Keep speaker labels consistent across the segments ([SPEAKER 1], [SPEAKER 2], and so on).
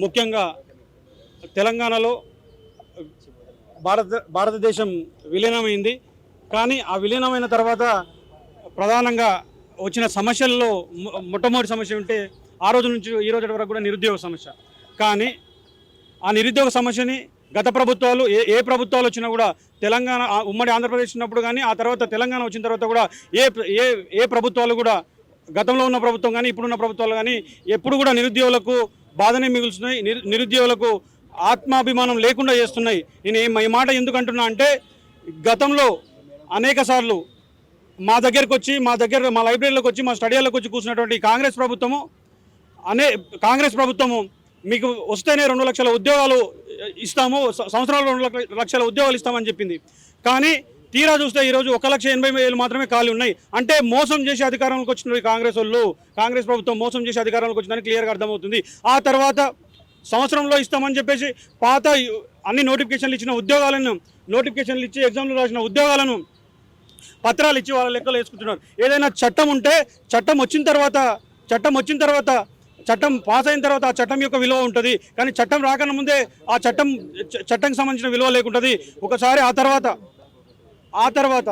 [SPEAKER 1] ముఖ్యంగా తెలంగాణలో భారతదేశం విలీనమైంది. కానీ ఆ విలీనమైన తర్వాత ప్రధానంగా వచ్చిన సమస్యల్లో మొట్టమొదటి సమస్య ఉంటే ఆ రోజు నుంచి ఈ రోజు వరకు కూడా నిరుద్యోగ సమస్య. కానీ ఆ నిరుద్యోగ సమస్యని గత ప్రభుత్వాలు ఏ ప్రభుత్వాలు వచ్చినా కూడా తెలంగాణ ఉమ్మడి ఆంధ్రప్రదేశ్ ఉన్నప్పుడు కానీ ఆ తర్వాత తెలంగాణ వచ్చిన తర్వాత కూడా ఏ ప్రభుత్వాలు కూడా గతంలో ఉన్న ప్రభుత్వం కానీ ఇప్పుడున్న ప్రభుత్వాలు కానీ ఎప్పుడు కూడా నిరుద్యోగులకు బాధనే మిగులుస్తున్నాయి, నిరుద్యోగులకు ఆత్మాభిమానం లేకుండా చేస్తున్నాయి. నేను ఈ మాట ఎందుకు అంటున్నా అంటే గతంలో అనేక సార్లు మా దగ్గరకు వచ్చి మా లైబ్రరీలోకి వచ్చి మా స్టడీలకు వచ్చి కూర్చున్నటువంటి కాంగ్రెస్ ప్రభుత్వము మీకు వస్తేనే 2 లక్షల ఉద్యోగాలు ఇస్తాము, సంవత్సరాలు 2 లక్షల ఉద్యోగాలు ఇస్తామని చెప్పింది. కానీ తీరా చూస్తే ఈరోజు 1,80,000 మాత్రమే ఖాళీ ఉన్నాయి. అంటే మోసం చేసి అధికారంలోకి వచ్చిన కాంగ్రెస్ ప్రభుత్వం మోసం చేసి అధికారంలోకి వచ్చిందని క్లియర్గా అర్థమవుతుంది. ఆ తర్వాత సంవత్సరంలో ఇస్తామని చెప్పేసి పాత అన్ని నోటిఫికేషన్లు ఇచ్చిన ఉద్యోగాలను నోటిఫికేషన్లు ఇచ్చి ఎగ్జామ్లు రాసిన ఉద్యోగాలను పత్రాలు ఇచ్చి వాళ్ళ లెక్కలు వేసుకుంటున్నారు. ఏదైనా చట్టం ఉంటే చట్టం వచ్చిన తర్వాత చట్టం పాస్ అయిన తర్వాత ఆ చట్టం యొక్క విలువ ఉంటుంది. కానీ చట్టం రాకన్నా ముందే ఆ చట్టంకి సంబంధించిన విలువ లేకుంటుంది. ఆ తర్వాత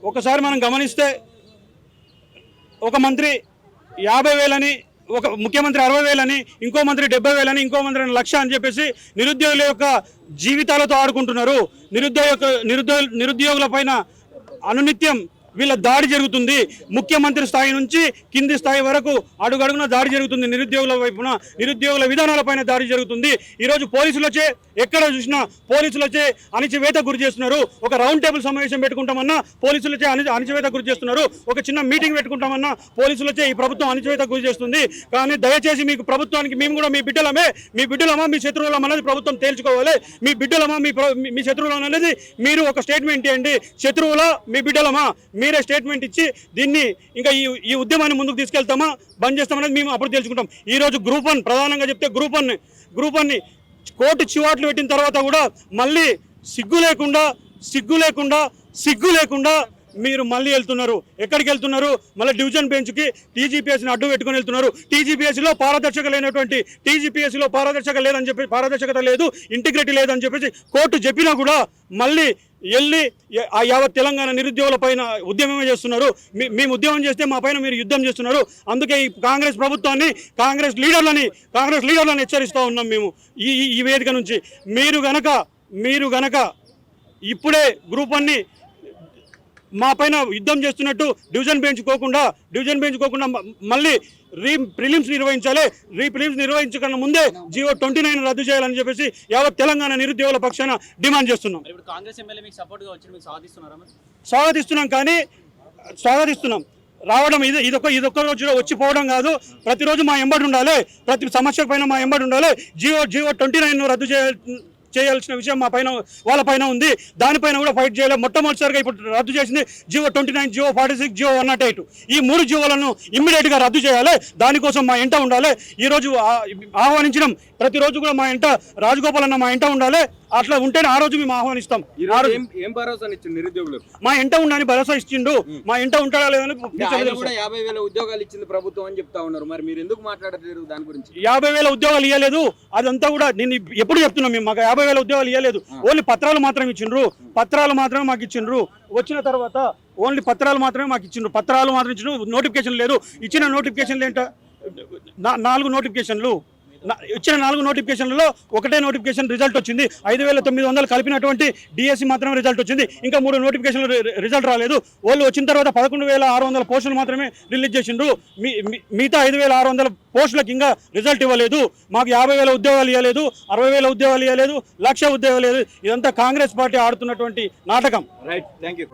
[SPEAKER 1] ఒకసారి మనం గమనిస్తే ఒక మంత్రి 50,000 ఒక ముఖ్యమంత్రి 60,000 ఇంకో మంత్రి 70,000 ఇంకో మంత్రి 1,00,000 అని చెప్పేసి నిరుద్యోగుల యొక్క జీవితాలతో ఆడుకుంటున్నారు. నిరుద్యోగుల పైన అనునిత్యం వీళ్ళ దాడి జరుగుతుంది. ముఖ్యమంత్రి స్థాయి నుంచి కింది స్థాయి వరకు అడుగడుగున దాడి జరుగుతుంది. నిరుద్యోగుల వైపున నిరుద్యోగుల విధానాలపైన దాడి జరుగుతుంది. ఈరోజు ఎక్కడ చూసినా పోలీసులచే అణిచివేత గురి చేస్తున్నారు. ఒక రౌండ్ టేబుల్ సమావేశం పెట్టుకుంటామన్నా పోలీసులచే అణిచివేత గురి చేస్తున్నారు. ఒక చిన్న మీటింగ్ పెట్టుకుంటామన్నా పోలీసులచే ఈ ప్రభుత్వం అణిచివేత గురి చేస్తుంది. కానీ దయచేసి మీకు ప్రభుత్వానికి మేము కూడా మీ బిడ్డలమా మీ శత్రువులమా అనేది ప్రభుత్వం తేల్చుకోవాలి. మీ బిడ్డలమా మీ శత్రువులమా అనేది మీరు ఒక స్టేట్మెంట్ ఇవ్వండి. శత్రువులా మీ బిడ్డలమా మీరే స్టేట్మెంట్ ఇచ్చి దీన్ని ఇంకా ఈ ఉద్యమాన్ని ముందుకు తీసుకెళ్తామా బంద్ చేస్తామనేది మేము అప్పుడు తెలుసుకుంటాం. ఈరోజు గ్రూప్ 1 ప్రధానంగా చెప్తే గ్రూప్ 1ని కోర్టు చివాట్లు పెట్టిన తర్వాత కూడా మళ్ళీ సిగ్గు లేకుండా మీరు మళ్ళీ వెళ్తున్నారు. ఎక్కడికి వెళ్తున్నారు? మళ్ళీ డివిజన్ బెంచ్కి టీజీపీఎస్ని అడ్డు పెట్టుకుని వెళ్తున్నారు. టీజీపీఎస్లో పారదర్శకత లేదు, ఇంటిగ్రిటీ లేదని చెప్పేసి కోర్టు చెప్పినా కూడా మళ్ళీ వెళ్ళి ఆ యావత్ తెలంగాణ నిరుద్యోగుల పైన ఉద్యమమే చేస్తున్నారు. మేము ఉద్యమం చేస్తే మా పైన మీరు యుద్ధం చేస్తున్నారు. అందుకే ఈ కాంగ్రెస్ ప్రభుత్వాన్ని కాంగ్రెస్ లీడర్లను హెచ్చరిస్తూ ఉన్నాం మేము ఈ వేదిక నుంచి. మీరు గనక ఇప్పుడే గ్రూప్ 1ని మా పైన యుద్ధం చేస్తున్నట్టు డివిజన్ బెంచ్ కోకుండా మళ్ళీ ప్రిలిమ్స్ నిర్వహించాలి. ప్రిలిమ్స్ నిర్వహించకన్నా ముందే జియో 29 రద్దు చేయాలని చెప్పేసి యావత్ తెలంగాణ నిరుద్యోగుల పక్షాన డిమాండ్ చేస్తున్నాం. స్వాగతిస్తున్నాం. రావడం ఇదొక్క రోజులో వచ్చిపోవడం కాదు. ప్రతిరోజు మా ఎంబడి ఉండాలి. ప్రతి సమస్య పైన మా ఎంబడి ఉండాలి. జియో 29 రద్దు చేయాల్సిన విషయం వాళ్ళ పైన ఉంది. దానిపైన కూడా ఫైట్ చేయాలి. మొట్టమొదటిసారిగా ఇప్పుడు రద్దు చేసింది జియో 29, జియో 46, జియో 108. ఈ 3 జియోలను ఇమ్మీడియట్గా రద్దు చేయాలి. దానికోసం మా ఎంట ఉండాలి. ఈరోజు ఆహ్వానించడం ప్రతిరోజు కూడా మా ఎంట రాజగోపాల్ అన్న మా ఎంట ఉండాలి. అట్లా ఉంటేనే ఆ రోజు మేము ఆహ్వానిస్తాం.
[SPEAKER 2] ఏం భరోసా ఇచ్చిండు నిరుద్యోగులకు?
[SPEAKER 1] మా ఎంట ఉండని భరోసా ఇచ్చిండు. మా ఎంట ఉంటాడా లేదని
[SPEAKER 2] 50,000 ఉద్యోగాలు ఇచ్చింది ప్రభుత్వం అని చెప్తా ఉన్నారు. మరి మీరు ఎందుకు మాట్లాడలేరు దాని గురించి?
[SPEAKER 1] 50,000 ఉద్యోగాలు ఇవ్వలేదు. అదంతా కూడా నేను ఎప్పుడు చెప్తున్నాం. మేము మాకు 50,000 ఉద్యోగాలు ఇవ్వలేదు. ఓన్లీ పత్రాలు మాత్రమే ఇచ్చిండ్రు. మాకు ఇచ్చిండ్రు. వచ్చిన తర్వాత ఓన్లీ పత్రాలు మాత్రమే మాకు ఇచ్చిండ్రు. నోటిఫికేషన్ లేదు. ఇచ్చిన నోటిఫికేషన్లు ఏంట 4 నోటిఫికేషన్లు. ఇచ్చిన 4 నోటిఫికేషన్లలో ఒకటే నోటిఫికేషన్ రిజల్ట్ వచ్చింది. 5,900 కలిపినటువంటి డిఎస్సి మాత్రమే రిజల్ట్ వచ్చింది. ఇంకా 3 నోటిఫికేషన్లు రిజల్ట్ రాలేదు. వాళ్ళు వచ్చిన తర్వాత 11,600 పోస్టులు మాత్రమే రిలీజ్ చేసిండ్రు. మిగతా 5,600 పోస్టులకు ఇంకా రిజల్ట్ ఇవ్వలేదు. మాకు 50,000 ఉద్యోగాలు ఇవ్వలేదు, 60,000 ఉద్యోగాలు ఇవ్వలేదు, 1,00,000 ఉద్యోగాలు ఇవ్వలేదు. ఇదంతా కాంగ్రెస్ పార్టీ ఆడుతున్నటువంటి నాటకం.
[SPEAKER 2] Right, thank you.